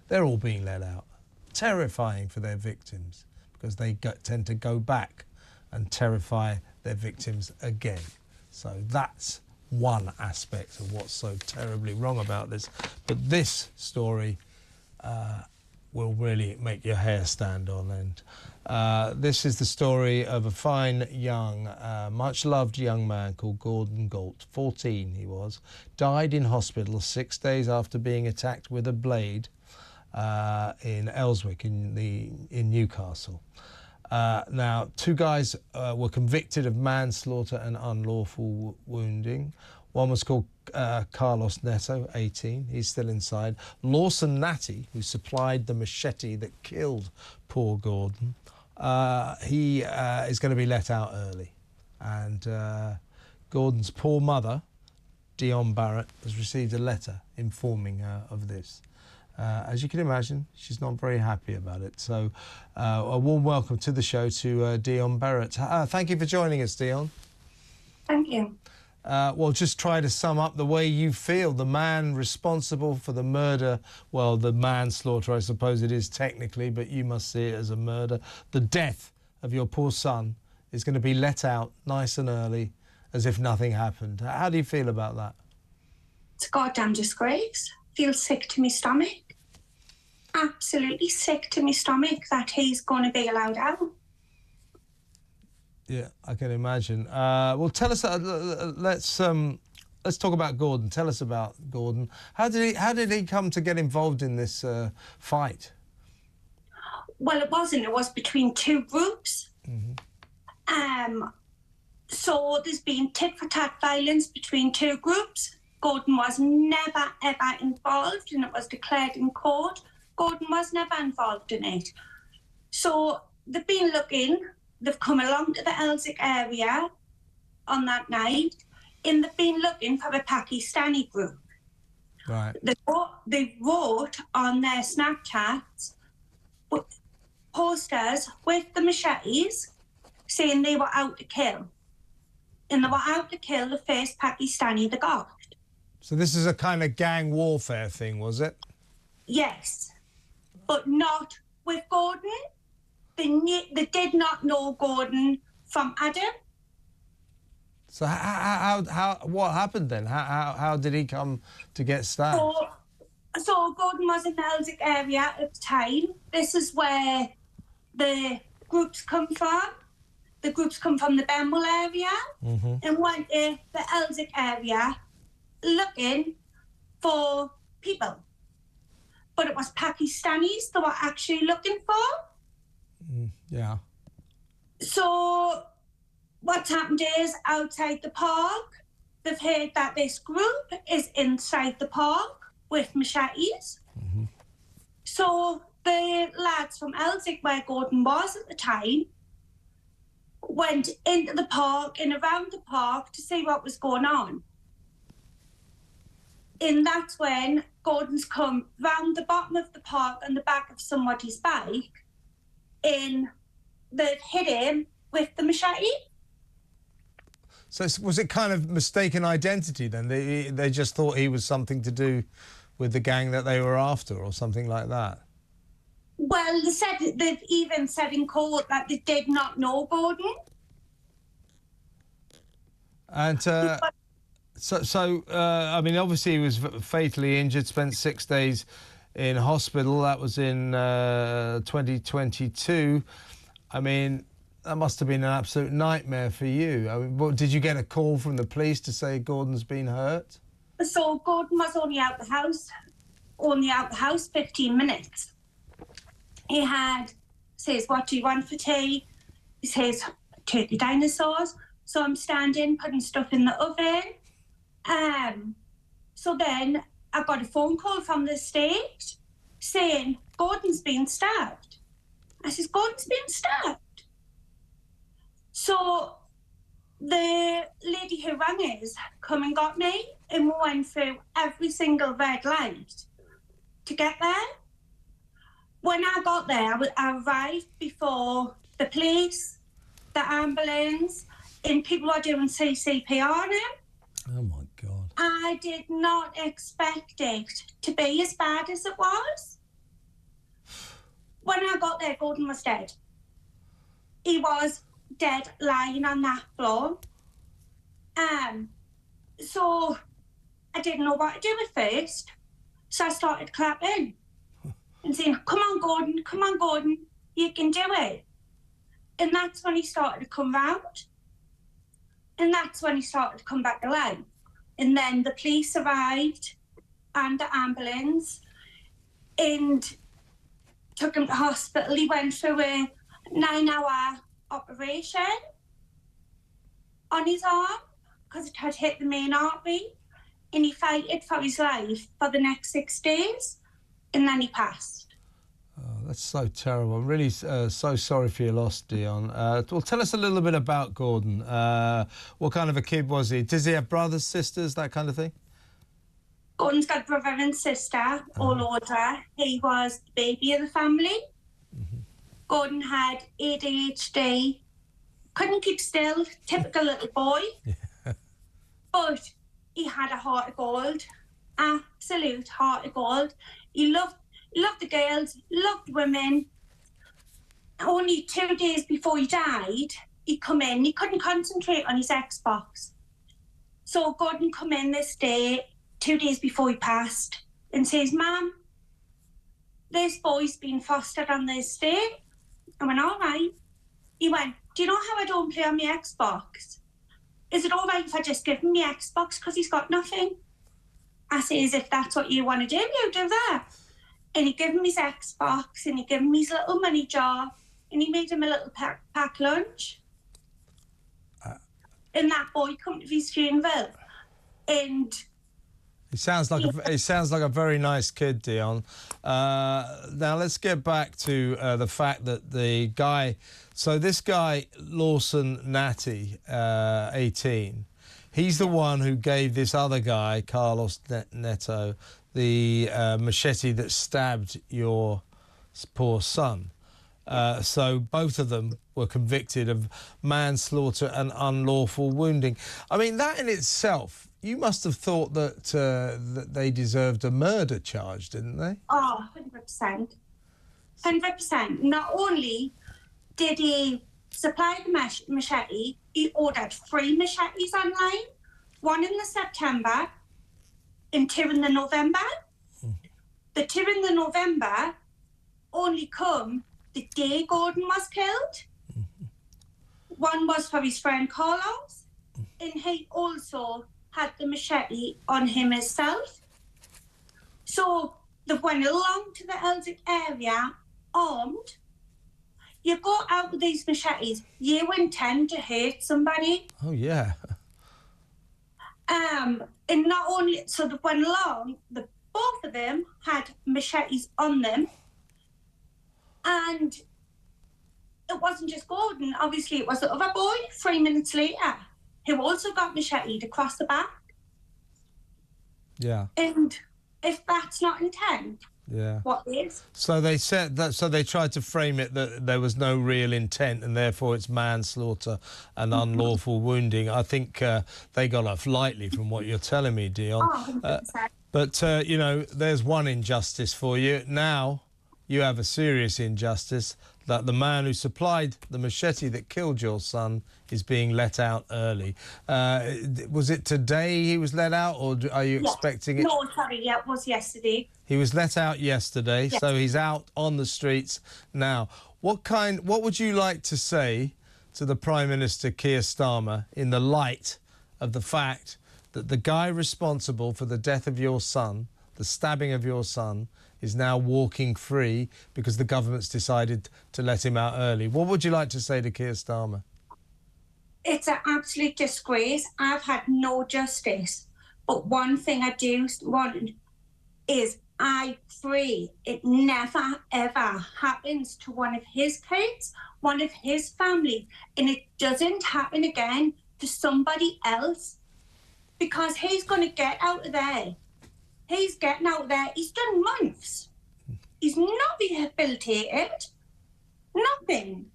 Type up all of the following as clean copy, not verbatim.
they're all being let out. Terrifying for their victims, because they tend to go back and terrify their victims again. So that's one aspect of what's so terribly wrong about this. But this story will really make your hair stand on end. This is the story of a fine young, much-loved young man called Gordon Gault. 14 he was. Died in hospital 6 days after being attacked with a blade in Ellswick in Newcastle. Now, two guys were convicted of manslaughter and unlawful wounding. One was called Carlos Neto, 18. He's still inside. Lawson Natty, who supplied the machete that killed poor Gordon, he is going to be let out early. And Gordon's poor mother, Dionne Barrett, has received a letter informing her of this. As you can imagine, she's not very happy about it. So a warm welcome to the show to Dionne Barrett. Thank you for joining us, Dionne. Thank you. Well, just try to sum up the way you feel. The man responsible for the murder, well, the manslaughter, I suppose it is technically, but you must see it as a murder. The death of your poor son is going to be let out nice and early, as if nothing happened. How do you feel about that? It's a goddamn disgrace. Feel sick to my stomach. Absolutely sick to my stomach that he's going to be allowed out. Yeah, I can imagine. Well, tell us. Let's talk about Gordon. Tell us about Gordon. How did he come to get involved in this fight? Well, it wasn't. It was between two groups. Mm-hmm. So there's been tit-for-tat violence between two groups. Gordon was never ever involved, and it was declared in court. Gordon was never involved in it. So they've been looking. They've come along to the Ellswick area on that night, and they've been looking for a Pakistani group. Right. They wrote on their Snapchats posters with the machetes saying they were out to kill. And they were out to kill the first Pakistani they got. So this is a kind of gang warfare thing, was it? Yes, but not with Gordon. They did not know Gordon from Adam. So what happened then? How did he come to get stabbed? So Gordon was in the Ellswick area at the time. This is where the groups come from. The groups come from the Benwell area, mm-hmm. and went to the Ellswick area looking for people. But it was Pakistanis they were actually looking for. Yeah. So what's happened is outside the park, they've heard that this group is inside the park with machetes. Mm-hmm. So the lads from Ellswick, where Gordon was at the time, went into the park and around the park to see what was going on. And that's when Gordon's come round the bottom of the park on the back of somebody's bike, and they've hit him with the machete. So was it kind of mistaken identity then? They just thought he was something to do with the gang that they were after or something like that? Well, they've even said in court that they did not know Gordon. And I mean, obviously he was fatally injured, spent 6 days in hospital. That was in 2022. I mean, that must have been an absolute nightmare for you. I mean, did you get a call from the police to say Gordon's been hurt? So Gordon was only out the house 15 minutes. He says, what do you want for tea? He says, turkey dinosaurs. So I'm standing, putting stuff in the oven. So then I got a phone call from the estate saying, Gordon's been stabbed. I says, Gordon's been stabbed? So the lady who rang us come and got me, and we went through every single red light to get there. When I got there, I arrived before the police, the ambulance, and people were doing CCPR on him. Oh, my God. I did not expect it to be as bad as it was. When I got there, Gordon was dead. He was dead, lying on that floor. So I didn't know what to do at first. So I started clapping and saying, come on, Gordon, you can do it. And that's when he started to come round. And that's when he started to come back alive. And then the police arrived and the ambulance and took him to hospital. He went through a 9-hour operation on his arm because it had hit the main artery, and he fought for his life for the next 6 days, and then he passed. Oh, that's so terrible. I'm really so sorry for your loss, Dionne. Well, tell us a little bit about Gordon. What kind of a kid was he? Does he have brothers, sisters, that kind of thing? Gordon's got brother and sister, all older. He was the baby of the family. Gordon had ADHD, couldn't keep still, typical little boy. But he had a heart of gold, absolute heart of gold. He loved the girls, loved women. Only 2 days before he died, he come in. He couldn't concentrate on his Xbox. So Gordon come in this day, 2 days before he passed, and says, Mum, this boy's been fostered on the estate. I went, all right. He went, do you know how I don't play on my Xbox? Is it all right if I just give him my Xbox because he's got nothing? I says, if that's what you want to do, you do that. And he gave him his Xbox and he gave him his little money jar and he made him a little pack lunch. And that boy come to his funeral. And He sounds like a very nice kid, Dionne. Now let's get back to the fact that the guy. So this guy Lawson Natty, 18, he's the one who gave this other guy Carlos Neto the machete that stabbed your poor son. So both of them were convicted of manslaughter and unlawful wounding. I mean, that in itself, you must have thought that that they deserved a murder charge, didn't they? Oh, 100%. 100%. Not only did he supply the machete, he ordered 3 machetes online, 1 in the September and 2 in the November. The 2 in the November only come the day Gordon was killed. 1 was for his friend Carlos, and he also had the machete on him himself. So they went along to the Elsick area armed. You go out with these machetes, you intend to hurt somebody. Oh, yeah. And not only, so they went along, both of them had machetes on them. And it wasn't just Gordon, obviously it was the other boy 3 minutes later who also got macheted across the back. Yeah. And if that's not intent, yeah, what is? So they said that. So they tried to frame it that there was no real intent, and therefore it's manslaughter and unlawful wounding. I think they got off lightly from what you're telling me, Dionne. Oh, 100%. But you know, there's one injustice for you now. You have a serious injustice that the man who supplied the machete that killed your son is being let out early. Was it today he was let out, or are you expecting it? No, sorry, yeah, it was yesterday. He was let out yesterday, yes. So he's out on the streets now. What would you like to say to the Prime Minister, Keir Starmer, in the light of the fact that the guy responsible for the death of your son, the stabbing of your son, is now walking free because the government's decided to let him out early? What would you like to say to Keir Starmer? It's an absolute disgrace. I've had no justice. But one thing I do want is I pray it never, ever happens to one of his kids, one of his family, and it doesn't happen again to somebody else, because he's going to get out of there. He's getting out there. He's done months. He's not rehabilitated. Nothing.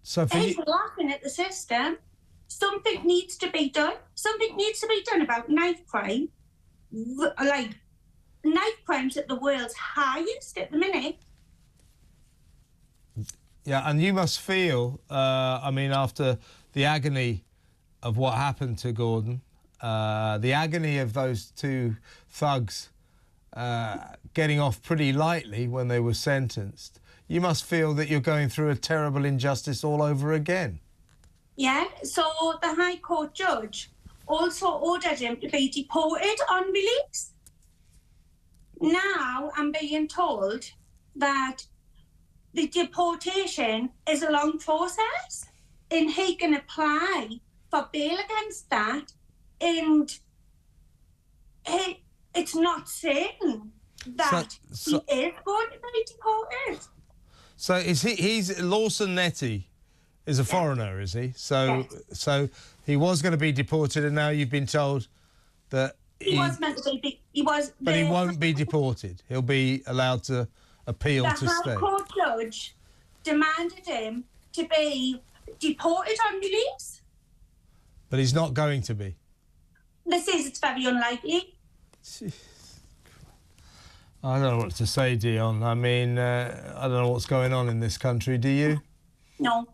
So he's laughing at the system. Something needs to be done. Something needs to be done about knife crime. Like, knife crime's at the world's highest at the minute. Yeah, and you must feel, I mean, after the agony of what happened to Gordon, the agony of those two thugs getting off pretty lightly when they were sentenced, you must feel that you're going through a terrible injustice all over again. Yeah, so the High Court judge also ordered him to be deported on release. Now I'm being told that the deportation is a long process and he can apply for bail against that, and it's not certain that he is going to be deported. So is he's Lawson Netty is a foreigner, is he? So so he was going to be deported, and now you've been told that he was meant to be. But he won't be deported. He'll be allowed to appeal to stay. The High Court judge demanded him to be deported on release. But he's not going to be. They says it's very unlikely. I don't know what to say, Dionne. I mean, I don't know what's going on in this country. Do you? No.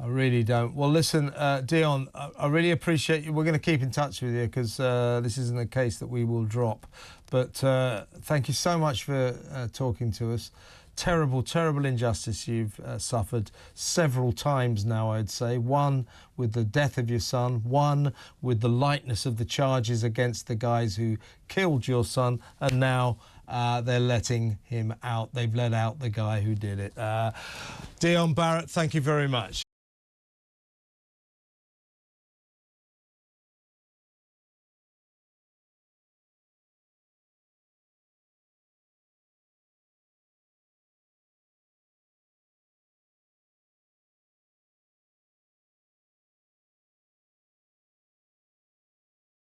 I really don't. Well, listen, Dionne, I really appreciate you. We're going to keep in touch with you because this isn't a case that we will drop. But thank you so much for talking to us. Terrible, terrible injustice you've suffered several times now, I'd say. One with the death of your son, one with the lightness of the charges against the guys who killed your son, and now they're letting him out. They've let out the guy who did it. Dionne Barrett, thank you very much.